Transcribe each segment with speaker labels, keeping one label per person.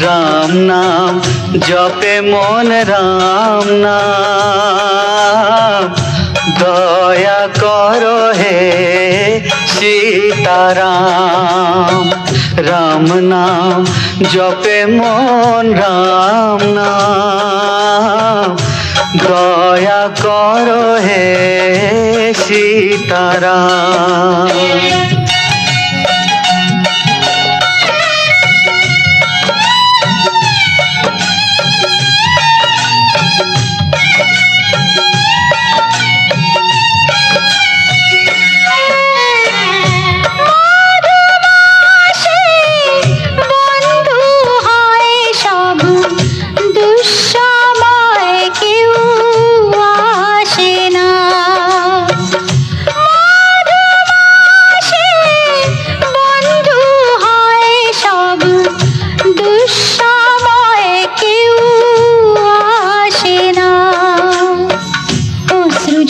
Speaker 1: রাম নাম জপে মন রাম নাম, দয়া করো হে সীতারাম। রাম নাম জপে মন রাম নাম, দয়া করো হে সীতারাম।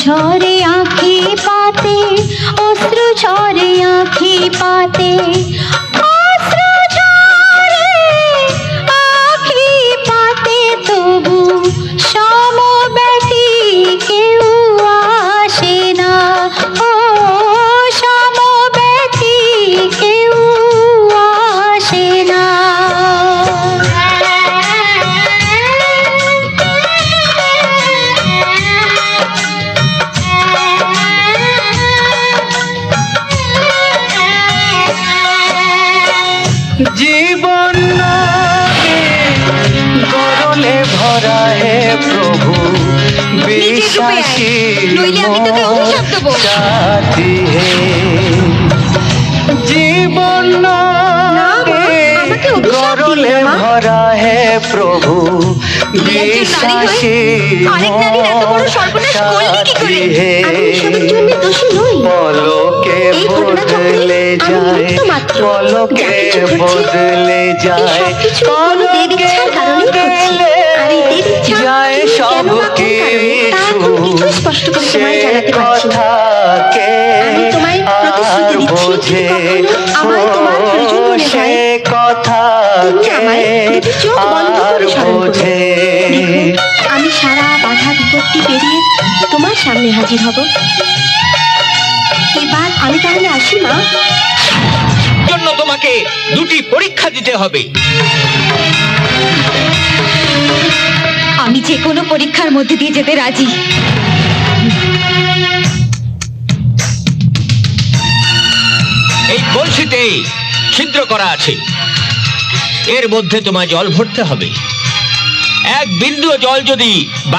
Speaker 2: ঝরে আঁখি পাতে, অশ্রু ঝরে আঁখি পাতে, অশ্রু ঝরে আঁখি পাতে, তবু সমব্যথী কেউ আসে না। ও সমব্যথী কেউ আসে না।
Speaker 1: জীবন গরলে ভরা হে প্রভু, বিশ্বাসী সাথী হে। জীবন গরলে ভরা হে প্রভু, বিশ্বাসী সাথী হে। পলকে বদলে যায়, পলকে বদলে যায়, পলকে বদলে যায় সব কিছু। সে কথাকে আর বোঝে, সে কথাকে আর বোঝে।
Speaker 2: আমি সারা বাধা বিপত্তি পেরিয়ে তোমার সামনে হাজির হব। এবার আমি তাহলে আসি মা।
Speaker 3: জন্য তোমাকে দুটি পরীক্ষা দিতে হবে।
Speaker 2: আমি যে কোনো পরীক্ষার মধ্যে দিয়ে যেতে রাজি।
Speaker 3: এই কলসিতে ছিদ্র করা আছে, এর মধ্যে তোমায় জল ভরতে হবে। এক বিন্দু জল যদি